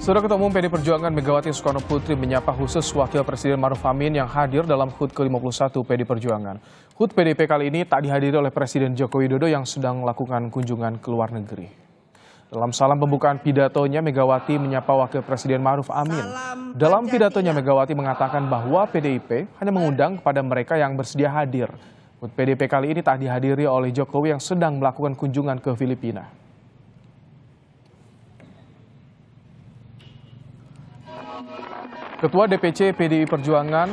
Saudara Ketua Umum PD Perjuangan Megawati Soekarno Putri menyapa khusus Wakil Presiden Maruf Amin yang hadir dalam HUT ke-51 PD Perjuangan. HUT PDIP kali ini tak dihadiri oleh Presiden Joko Widodo yang sedang melakukan kunjungan ke luar negeri. Dalam salam pembukaan pidatonya, Megawati menyapa Wakil Presiden Maruf Amin. Dalam pidatonya, Megawati mengatakan bahwa PDIP hanya mengundang kepada mereka yang bersedia hadir. HUT PDIP kali ini tak dihadiri oleh Jokowi yang sedang melakukan kunjungan ke Filipina. Ketua DPC PDI Perjuangan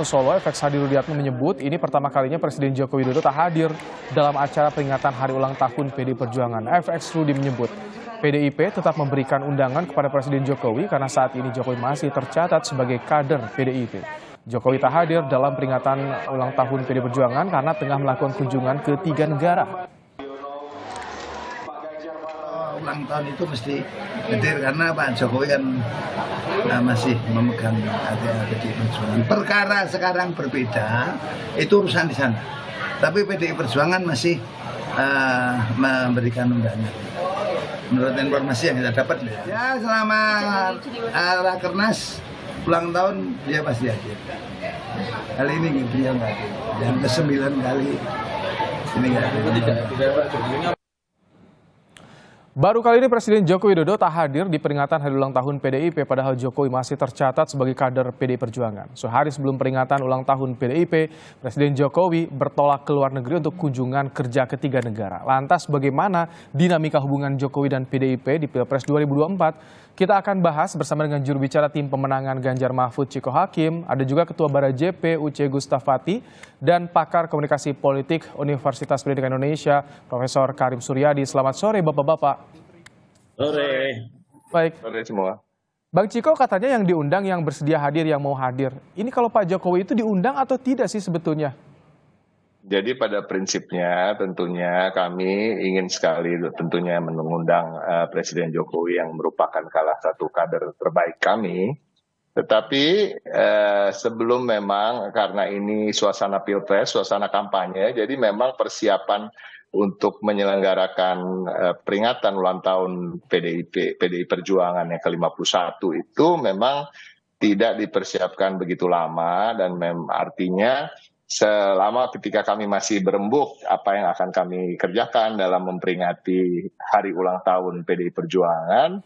Solo, FX Hadi Rudiatmo menyebut ini pertama kalinya Presiden Joko Widodo tak hadir dalam acara peringatan hari ulang tahun PDI Perjuangan. FX Rudi menyebut PDIP tetap memberikan undangan kepada Presiden Jokowi karena saat ini Jokowi masih tercatat sebagai kader PDIP. Jokowi tak hadir dalam peringatan ulang tahun PDI Perjuangan karena tengah melakukan kunjungan ke 3 negara. Ulang tahun itu mesti hadir karena Pak Jokowi kan masih memegang PDI Perjuangan. Perkara sekarang berbeda, itu urusan di sana. Tapi PDI Perjuangan masih memberikan undangan. Menurut informasi yang kita dapat, ya selama Rakernas ulang tahun dia pasti hadir. Kali ini dia nggak hadir. Yang ke-9 kali ini nggak hadir. Baru kali ini Presiden Joko Widodo tak hadir di peringatan hari ulang tahun PDIP, padahal Jokowi masih tercatat sebagai kader PDI Perjuangan. Sehari sebelum peringatan ulang tahun PDIP, Presiden Jokowi bertolak ke luar negeri untuk kunjungan kerja ke 3 negara. Lantas bagaimana dinamika hubungan Jokowi dan PDIP di Pilpres 2024? Kita akan bahas bersama dengan juru bicara tim pemenangan Ganjar Mahfud Ciko Hakim, ada juga Ketua Bara JP UC Gustafati, dan pakar komunikasi politik Universitas Pendidikan Indonesia, Profesor Karim Suryadi. Selamat sore Bapak-Bapak. Sore. Baik. Sore semua. Bang Ciko katanya yang diundang yang bersedia hadir, yang mau hadir. Ini kalau Pak Jokowi itu diundang atau tidak sih sebetulnya? Jadi pada prinsipnya tentunya kami ingin sekali tentunya mengundang Presiden Jokowi yang merupakan salah satu kader terbaik kami. Tetapi sebelum memang karena ini suasana Pilpres, suasana kampanye, jadi memang persiapan untuk menyelenggarakan peringatan ulang tahun PDI Perjuangan yang ke-51 itu memang tidak dipersiapkan begitu lama dan artinya selama ketika kami masih berembuk apa yang akan kami kerjakan dalam memperingati hari ulang tahun PDI Perjuangan,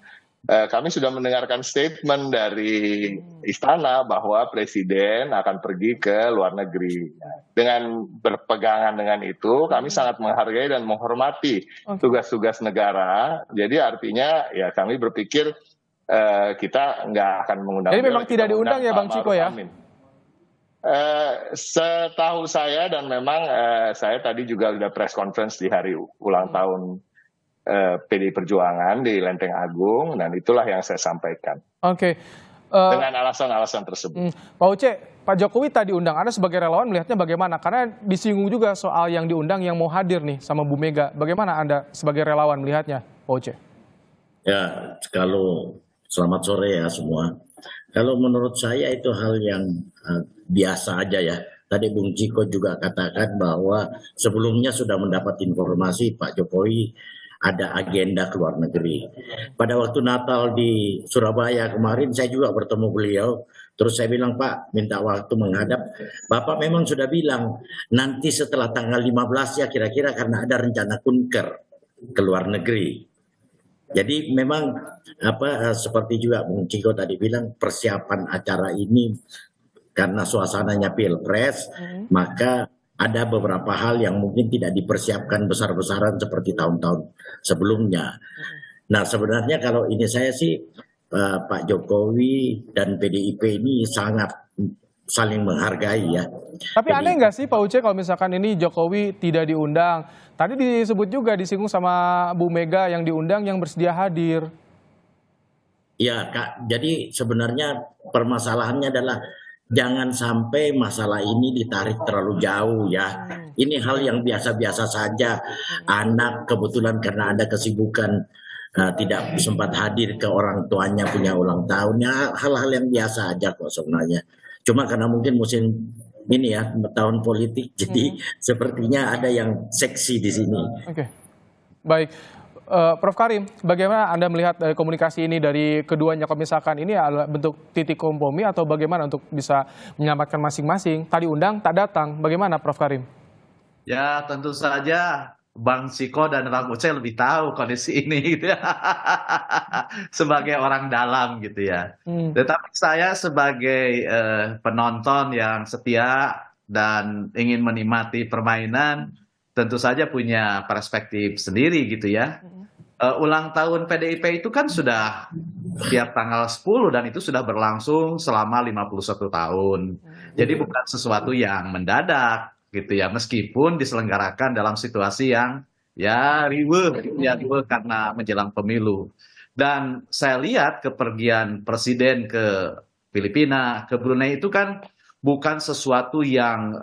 kami sudah mendengarkan statement dari Istana bahwa Presiden akan pergi ke luar negeri. Dengan berpegangan dengan itu, kami sangat menghargai dan menghormati tugas-tugas negara. Jadi artinya ya kami berpikir kita nggak akan mengundang. Jadi memang tidak diundang ya Bang Ciko ya? Setahu saya dan memang saya tadi juga sudah press conference di hari ulang tahun PDI Perjuangan di Lenteng Agung dan itulah yang saya sampaikan. Oke. Dengan alasan-alasan tersebut. Pak Uce, Pak Jokowi tadi undang, Anda sebagai relawan melihatnya bagaimana? Karena disinggung juga soal yang diundang yang mau hadir nih sama Bu Mega. Bagaimana Anda sebagai relawan melihatnya, Pak Uce? Ya, kalau selamat sore ya semua. Kalau menurut saya itu hal yang biasa aja ya. Tadi Bung Ciko juga katakan bahwa sebelumnya sudah mendapat informasi Pak Jokowi ada agenda ke luar negeri. Pada waktu Natal di Surabaya kemarin saya juga bertemu beliau. Terus saya bilang, Pak, minta waktu menghadap. Bapak memang sudah bilang nanti setelah tanggal 15 ya kira-kira karena ada rencana kunker ke luar negeri. Jadi memang seperti juga Bung Ciko tadi bilang persiapan acara ini karena suasananya Pilpres, maka ada beberapa hal yang mungkin tidak dipersiapkan besar-besaran seperti tahun-tahun sebelumnya. Nah sebenarnya kalau ini saya sih Pak Jokowi dan PDIP ini sangat saling menghargai ya. Tapi aneh nggak sih Pak Uce kalau misalkan ini Jokowi tidak diundang? Tadi disebut juga disinggung sama Bu Mega yang diundang yang bersedia hadir. Ya Kak, jadi sebenarnya permasalahannya adalah jangan sampai masalah ini ditarik terlalu jauh ya. Ini hal yang biasa-biasa saja. Anak kebetulan karena ada kesibukan tidak sempat hadir ke orang tuanya punya ulang tahunnya. Hal-hal yang biasa aja kok sebenarnya. Cuma karena mungkin musim ini ya tahun politik, jadi sepertinya ada yang seksi di sini. Oke, baik. Prof. Karim, bagaimana Anda melihat komunikasi ini dari keduanya? Kalau misalkan ini adalah bentuk titik kompromi atau bagaimana untuk bisa menyelamatkan masing-masing? Tadi undang, tak datang. Bagaimana, Prof. Karim? Ya, tentu saja Bang Ciko dan Bang Uce lebih tahu kondisi ini gitu ya. Sebagai orang dalam gitu ya. Tetapi saya sebagai penonton yang setia dan ingin menikmati permainan, tentu saja punya perspektif sendiri gitu ya. Ulang tahun PDIP itu kan sudah tiap tanggal 10 dan itu sudah berlangsung selama 51 tahun. Jadi bukan sesuatu yang mendadak gitu ya, meskipun diselenggarakan dalam situasi yang ya riweuh karena menjelang pemilu. Dan saya lihat kepergian presiden ke Filipina, ke Brunei itu kan bukan sesuatu yang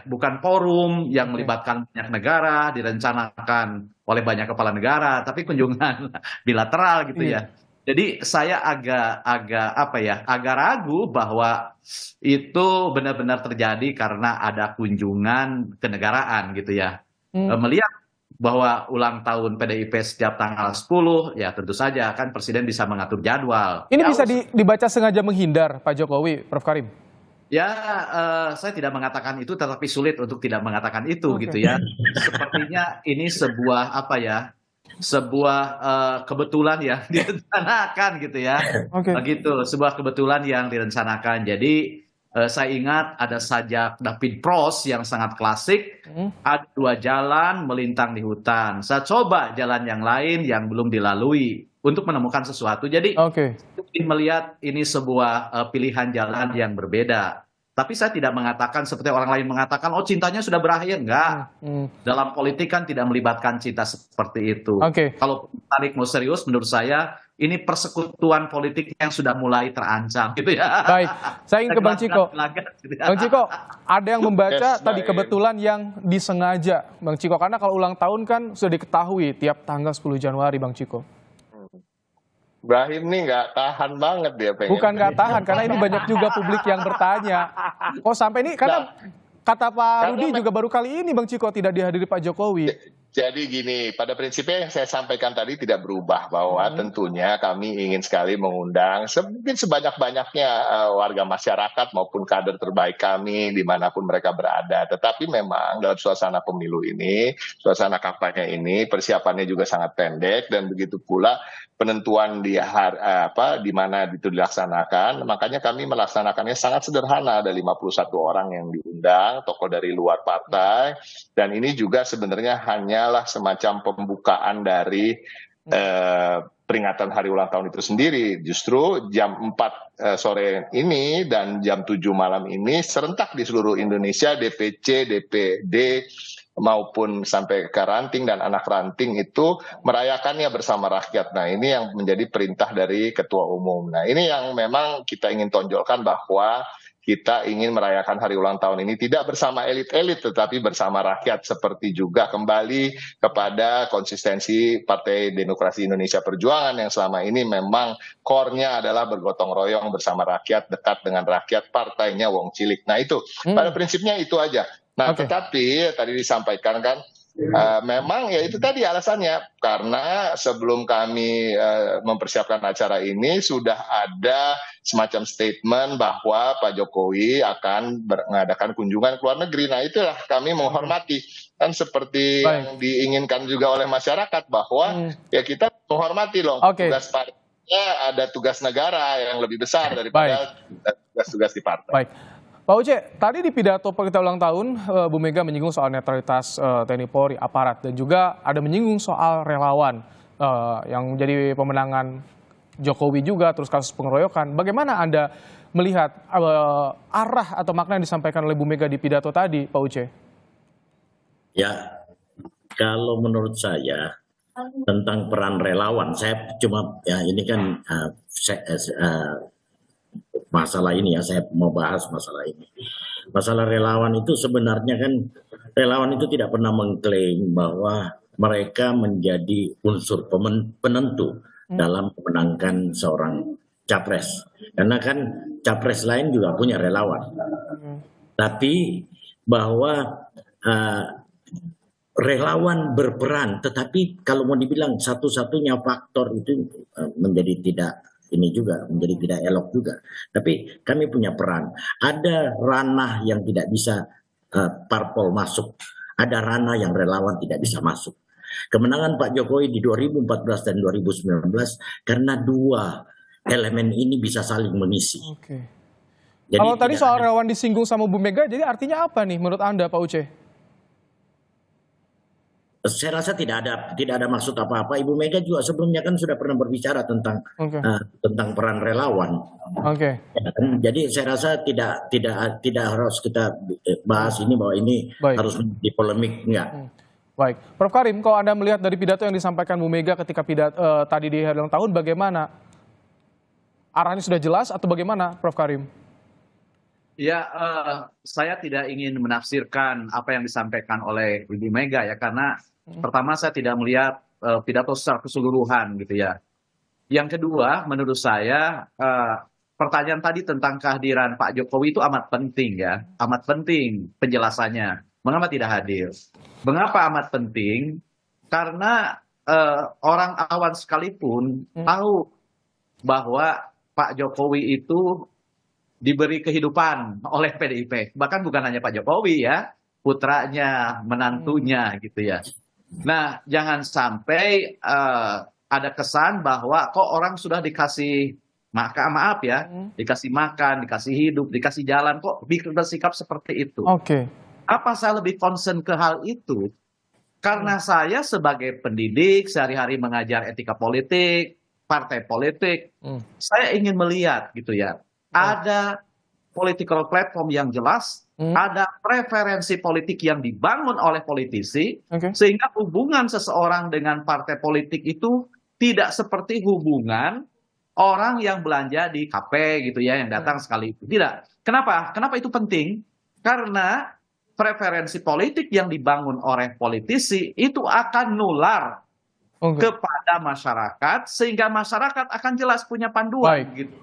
bukan forum yang melibatkan banyak negara, direncanakan oleh banyak kepala negara, tapi kunjungan bilateral gitu ya. Jadi saya agak ragu bahwa itu benar-benar terjadi karena ada kunjungan kenegaraan gitu ya. Melihat bahwa ulang tahun PDIP setiap tanggal 10, ya tentu saja kan presiden bisa mengatur jadwal. Ini bisa dibaca sengaja menghindar Pak Jokowi, Prof. Karim? Ya, saya tidak mengatakan itu, tetapi sulit untuk tidak mengatakan itu gitu ya. Sepertinya ini sebuah kebetulan yang direncanakan gitu ya. Begitu, sebuah kebetulan yang direncanakan. Jadi saya ingat ada sajak David Prost yang sangat klasik, ada dua jalan melintang di hutan. Saya coba jalan yang lain yang belum dilalui untuk menemukan sesuatu. Jadi melihat ini sebuah pilihan jalan yang berbeda. Tapi saya tidak mengatakan seperti orang lain mengatakan, oh cintanya sudah berakhir. Enggak. Dalam politik kan tidak melibatkan cinta seperti itu. Kalau tarik mau serius, menurut saya ini persekutuan politik yang sudah mulai terancam gitu ya. Baik, saya ingin ke Bang Ciko. Bang Ciko, ada yang membaca tadi kebetulan yang disengaja, Bang Ciko. Karena kalau ulang tahun kan sudah diketahui tiap tanggal 10 Januari, Bang Ciko. Brahim nih nggak tahan banget dia pengen. Bukan nggak tahan, karena ini banyak juga publik yang bertanya. Oh sampai ini, karena kata Pak Rudi juga baru kali ini Bang Ciko tidak dihadiri Pak Jokowi. Jadi gini, pada prinsipnya yang saya sampaikan tadi tidak berubah, bahwa tentunya kami ingin sekali mengundang mungkin sebanyak-banyaknya warga masyarakat maupun kader terbaik kami dimanapun mereka berada. Tetapi memang dalam suasana pemilu ini, suasana kampanye ini, persiapannya juga sangat pendek, dan begitu pula penentuan di mana itu dilaksanakan. Makanya kami melaksanakannya sangat sederhana, ada 51 orang yang diundang, tokoh dari luar partai, dan ini juga sebenarnya hanyalah semacam pembukaan dari peringatan hari ulang tahun itu sendiri. Justru jam 4 sore ini dan jam 7 malam ini serentak di seluruh Indonesia, DPC, DPD, maupun sampai ke ranting dan anak ranting itu merayakannya bersama rakyat. Nah, ini yang menjadi perintah dari Ketua Umum. Nah, ini yang memang kita ingin tonjolkan, bahwa kita ingin merayakan hari ulang tahun ini tidak bersama elit-elit, tetapi bersama rakyat, seperti juga kembali kepada konsistensi Partai Demokrasi Indonesia Perjuangan yang selama ini memang core-nya adalah bergotong royong bersama rakyat, dekat dengan rakyat, partainya wong cilik. Nah, itu pada prinsipnya itu aja. Nah, tetapi tadi disampaikan kan, memang ya itu tadi alasannya, karena sebelum kami mempersiapkan acara ini sudah ada semacam statement bahwa Pak Jokowi akan mengadakan kunjungan ke luar negeri. Nah, itulah kami menghormati, kan seperti yang diinginkan juga oleh masyarakat, bahwa ya kita menghormati loh, tugas partainya ada tugas negara yang lebih besar daripada tugas-tugas di partai. Baik. Pak Uce, tadi di pidato kita ulang tahun, Bu Mega menyinggung soal netralitas TNI Polri, aparat, dan juga ada menyinggung soal relawan yang menjadi pemenangan Jokowi juga, terus kasus pengeroyokan. Bagaimana Anda melihat arah atau makna yang disampaikan oleh Bu Mega di pidato tadi, Pak Uce? Ya, kalau menurut saya tentang peran relawan, saya cuma ya ini kan masalah ini ya, saya mau bahas masalah ini. Masalah relawan itu sebenarnya kan, relawan itu tidak pernah mengklaim bahwa mereka menjadi unsur penentu dalam memenangkan seorang capres. Karena kan capres lain juga punya relawan. Tapi bahwa relawan berperan, tetapi kalau mau dibilang satu-satunya faktor itu menjadi tidak ini juga menjadi tidak elok juga. Tapi kami punya peran. Ada ranah yang tidak bisa parpol masuk, ada ranah yang relawan tidak bisa masuk. Kemenangan Pak Jokowi di 2014 dan 2019 karena dua elemen ini bisa saling mengisi. Oke. Jadi Kalau tadi tidak soal ada- relawan disinggung sama Bu Mega, jadi artinya apa nih menurut Anda, Pak Uce? Saya rasa tidak ada maksud apa-apa. Ibu Mega juga sebelumnya kan sudah pernah berbicara tentang Oke. tentang peran relawan. Oke. Ya kan? Jadi saya rasa tidak harus kita bahas ini bahwa ini Baik. harus di polemik, enggak. Baik, Prof Karim, kalau Anda melihat dari pidato yang disampaikan Bu Mega ketika tadi di hari ulang tahun, bagaimana? Arahnya sudah jelas atau bagaimana, Prof Karim? Ya, saya tidak ingin menafsirkan apa yang disampaikan oleh Ibu Mega ya, karena pertama saya tidak melihat pidato secara keseluruhan gitu ya. Yang kedua, menurut saya pertanyaan tadi tentang kehadiran Pak Jokowi itu amat penting ya, amat penting penjelasannya. Mengapa tidak hadir? Mengapa amat penting? Karena orang awam sekalipun tahu bahwa Pak Jokowi itu diberi kehidupan oleh PDIP. Bahkan bukan hanya Pak Jokowi ya, putranya, menantunya gitu ya. Nah, jangan sampai ada kesan bahwa kok orang sudah dikasih maaf ya, dikasih makan, dikasih hidup, dikasih jalan, kok bersikap seperti itu. Oke. Apa saya lebih concern ke hal itu? Karena saya sebagai pendidik, sehari-hari mengajar etika politik, partai politik, saya ingin melihat gitu ya, ada political platform yang jelas, ada preferensi politik yang dibangun oleh politisi, Oke. sehingga hubungan seseorang dengan partai politik itu tidak seperti hubungan orang yang belanja di kafe gitu ya, yang datang sekali itu. Tidak. Kenapa? Kenapa itu penting? Karena preferensi politik yang dibangun oleh politisi itu akan nular Oke. kepada masyarakat, sehingga masyarakat akan jelas punya panduan Baik. gitu.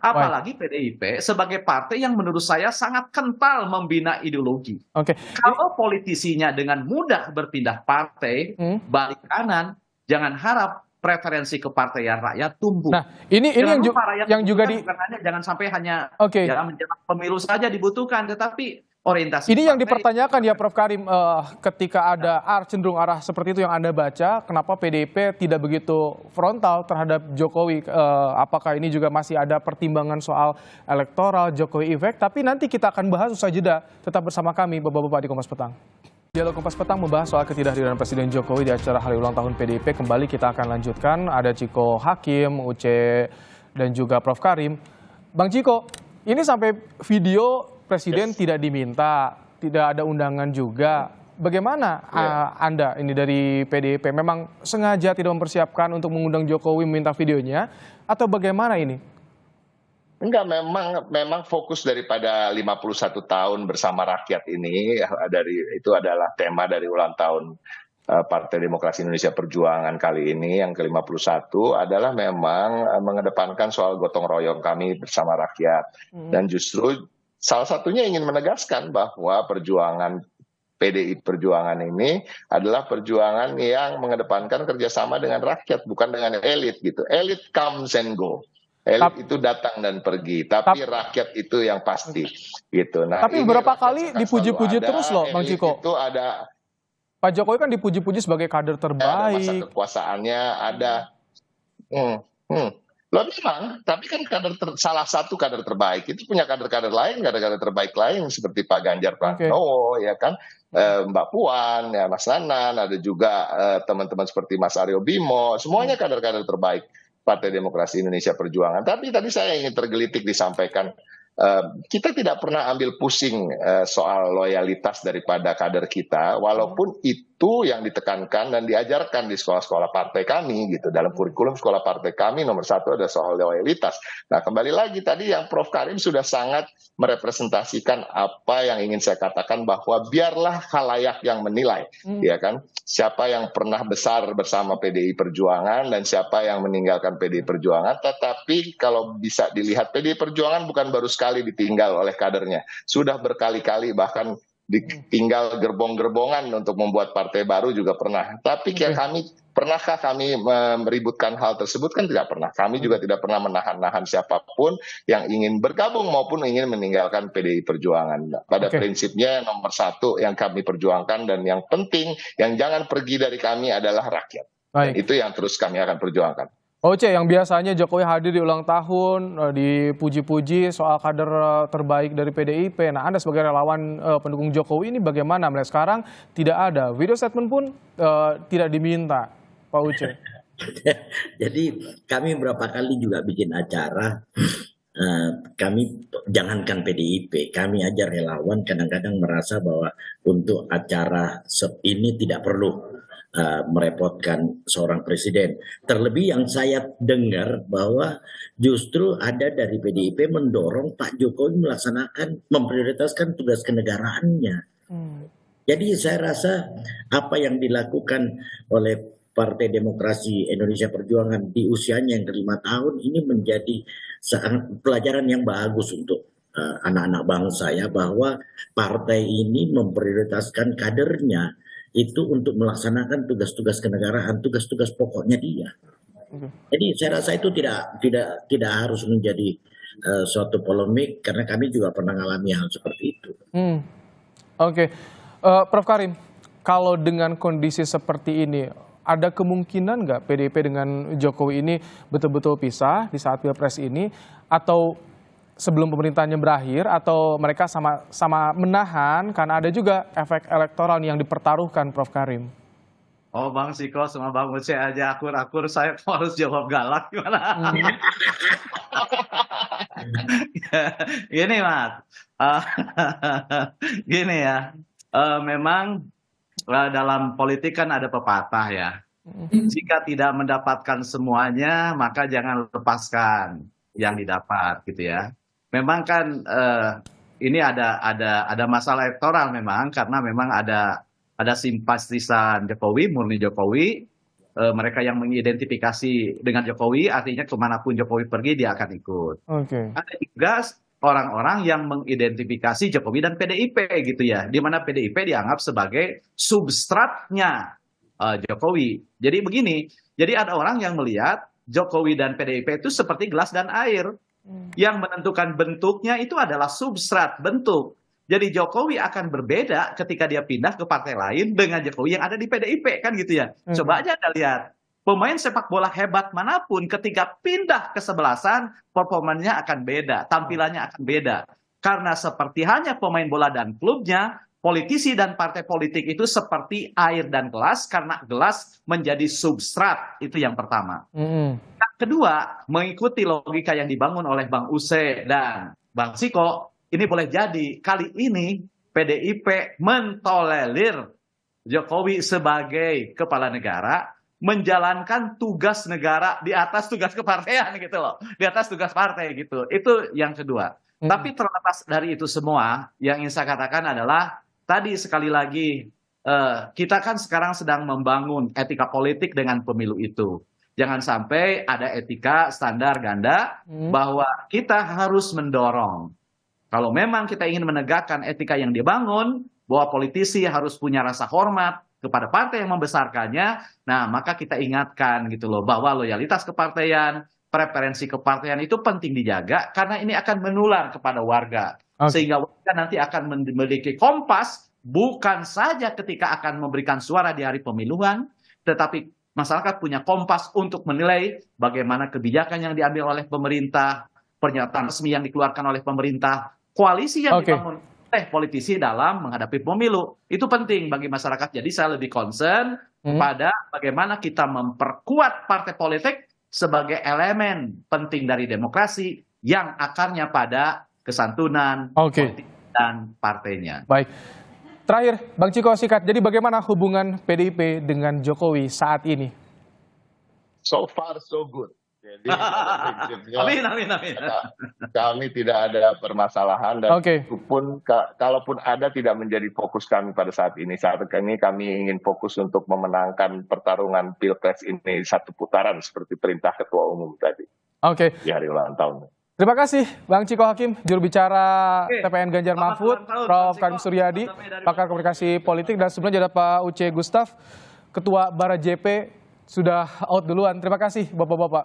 Apalagi PDIP sebagai partai yang menurut saya sangat kental membina ideologi. Oke. Kalau politisinya dengan mudah berpindah partai, balik kanan, jangan harap preferensi kepartaian rakyat tumbuh. Nah, ini Jangan yang, lupa rakyat yang juga dibutuhkan, bukan hanya jangan sampai hanya Oke. ya, menjelang pemilu saja dibutuhkan, tetapi orientasi Ini yang partai. dipertanyakan ya Prof Karim, ketika ada cenderung arah seperti itu yang Anda baca, kenapa PDIP tidak begitu frontal terhadap Jokowi? Apakah ini juga masih ada pertimbangan soal elektoral, Jokowi effect? Tapi nanti kita akan bahas usai jeda. Tetap bersama kami, Bapak-Bapak di Kompas Petang. Dialog Kompas Petang membahas soal ketidakhadiran Presiden Jokowi di acara hari ulang tahun PDIP. Kembali kita akan lanjutkan, ada Ciko Hakim, Uce, dan juga Prof Karim. Bang Ciko, ini sampai video Presiden tidak diminta, tidak ada undangan juga. Bagaimana Anda ini dari PDIP memang sengaja tidak mempersiapkan untuk mengundang Jokowi meminta videonya atau bagaimana ini? Enggak, memang fokus daripada 51 tahun bersama rakyat ini itu adalah tema dari ulang tahun Partai Demokrasi Indonesia Perjuangan kali ini yang ke-51 adalah memang mengedepankan soal gotong royong kami bersama rakyat. Dan justru salah satunya ingin menegaskan bahwa perjuangan PDI Perjuangan ini adalah perjuangan yang mengedepankan kerjasama dengan rakyat, bukan dengan elit gitu. Elit comes and go. Elit itu datang dan pergi, tapi rakyat itu yang pasti gitu. Nah, tapi beberapa kali dipuji-puji terus loh, Bang Ciko. Itu ada Pak Jokowi kan dipuji-puji sebagai kader terbaik. Masa kekuasaannya ada. Loh memang, tapi kan salah satu kader terbaik itu punya kader-kader lain, kader-kader terbaik lain seperti Pak Ganjar Pranowo, ya kan, Mbak Puan, ya Mas Nanan, ada juga teman-teman seperti Mas Aryo Bimo, semuanya kader-kader terbaik Partai Demokrasi Indonesia Perjuangan. Tapi tadi saya ingin tergelitik disampaikan, kita tidak pernah ambil pusing soal loyalitas daripada kader kita, walaupun itu yang ditekankan dan diajarkan di sekolah-sekolah partai kami gitu. Dalam kurikulum sekolah partai kami nomor 1 ada soal loyalitas. Nah, kembali lagi tadi yang Prof Karim sudah sangat merepresentasikan apa yang ingin saya katakan, bahwa biarlah khalayak yang menilai, ya kan, siapa yang pernah besar bersama PDI Perjuangan dan siapa yang meninggalkan PDI Perjuangan. Tetapi kalau bisa dilihat, PDI Perjuangan bukan baru sekali ditinggal oleh kadernya, sudah berkali-kali, bahkan Tinggal gerbong-gerbongan untuk membuat partai baru juga pernah. Tapi kayak pernahkah kami meributkan hal tersebut? Kan tidak pernah. Kami juga tidak pernah menahan-nahan siapapun yang ingin bergabung maupun ingin meninggalkan PDI Perjuangan. Pada prinsipnya nomor satu yang kami perjuangkan dan yang penting yang jangan pergi dari kami adalah rakyat. Dan itu yang terus kami akan perjuangkan. Oce, yang biasanya Jokowi hadir di ulang tahun, dipuji-puji soal kader terbaik dari PDIP. Nah, Anda sebagai relawan pendukung Jokowi ini bagaimana melihat sekarang tidak ada? Video statement pun tidak diminta, Pak Uce. Jadi kami berapa kali juga bikin acara, kami jangankan PDIP, kami aja relawan kadang-kadang merasa bahwa untuk acara ini tidak perlu merepotkan seorang presiden. Terlebih yang saya dengar bahwa justru ada dari PDIP mendorong Pak Jokowi memprioritaskan tugas kenegaraannya. Jadi saya rasa apa yang dilakukan oleh Partai Demokrasi Indonesia Perjuangan di usianya yang ke-5 tahun ini menjadi pelajaran yang bagus untuk anak-anak bangsa ya, bahwa partai ini memprioritaskan kadernya itu untuk melaksanakan tugas-tugas kenegaraan, tugas-tugas pokoknya dia. Jadi saya rasa itu tidak harus menjadi suatu polemik karena kami juga pernah mengalami hal seperti itu. Prof Karim, kalau dengan kondisi seperti ini, ada kemungkinan nggak PDIP dengan Jokowi ini betul-betul pisah di saat Pilpres ini, atau sebelum pemerintahannya berakhir, atau mereka sama menahan karena ada juga efek elektoral yang dipertaruhkan, Prof Karim? Oh, Bang Siko sama Bang Uce aja akur-akur, saya harus jawab galak gimana? Gini Mas, gini ya, memang dalam politik kan ada pepatah ya, jika tidak mendapatkan semuanya maka jangan lepaskan yang didapat gitu ya. Memang kan ini ada masalah elektoral memang, karena memang ada simpatisan Jokowi, murni Jokowi, mereka yang mengidentifikasi dengan Jokowi, artinya kemanapun Jokowi pergi dia akan ikut. Ada juga orang-orang yang mengidentifikasi Jokowi dan PDIP gitu ya, di mana PDIP dianggap sebagai substratnya Jokowi. Jadi begini, jadi ada orang yang melihat Jokowi dan PDIP itu seperti gelas dan air. Yang menentukan bentuknya itu adalah substrat, bentuk. Jadi Jokowi akan berbeda ketika dia pindah ke partai lain dengan Jokowi yang ada di PDIP, kan gitu ya. Coba aja Anda lihat, pemain sepak bola hebat manapun ketika pindah ke sebelasan, performanya akan beda, tampilannya akan beda. Karena seperti hanya pemain bola dan klubnya, politisi dan partai politik itu seperti air dan gelas, karena gelas menjadi substrat. Itu yang pertama. Yang kedua, mengikuti logika yang dibangun oleh Bang Use dan Bang Siko, ini boleh jadi kali ini PDIP mentolerir Jokowi sebagai kepala negara, menjalankan tugas negara di atas tugas kepartaian gitu loh, di atas tugas partai gitu. Itu yang kedua. Tapi terlepas dari itu semua, yang ingin saya katakan adalah tadi sekali lagi, kita kan sekarang sedang membangun etika politik dengan pemilu itu. Jangan sampai ada etika standar ganda bahwa kita harus mendorong. Kalau memang kita ingin menegakkan etika yang dibangun, bahwa politisi harus punya rasa hormat kepada partai yang membesarkannya, nah maka kita ingatkan gitu loh, bahwa loyalitas kepartaian, preferensi kepartaian itu penting dijaga, karena ini akan menular kepada warga. Sehingga warga nanti akan memiliki kompas, bukan saja ketika akan memberikan suara di hari pemiluan, tetapi masyarakat punya kompas untuk menilai bagaimana kebijakan yang diambil oleh pemerintah, pernyataan resmi yang dikeluarkan oleh pemerintah, koalisi yang dibangun oleh politisi dalam menghadapi pemilu. Itu penting bagi masyarakat. Jadi saya lebih concern pada bagaimana kita memperkuat partai politik sebagai elemen penting dari demokrasi yang akarnya pada kesantunan politik dan partainya. Baik. Terakhir, Bang Ciko sikat. Jadi bagaimana hubungan PDIP dengan Jokowi saat ini? So far so good. Jadi amin. Kami tidak ada permasalahan, dan itu pun kalaupun ada tidak menjadi fokus kami pada saat ini. Saat ini kami ingin fokus untuk memenangkan pertarungan Pilpres ini satu putaran seperti perintah Ketua Umum tadi di hari ulang tahun. Terima kasih Bang Ciko Hakim, juru bicara Oke. TPN Ganjar Selamat Mahfud, ulang tahun, Prof. Bang Ciko. Karim Suryadi, Selamat dari pakar komunikasi politik, dan sebelumnya ada Pak Uce Gustaf, Ketua Bara JP, sudah out duluan. Terima kasih Bapak-Bapak.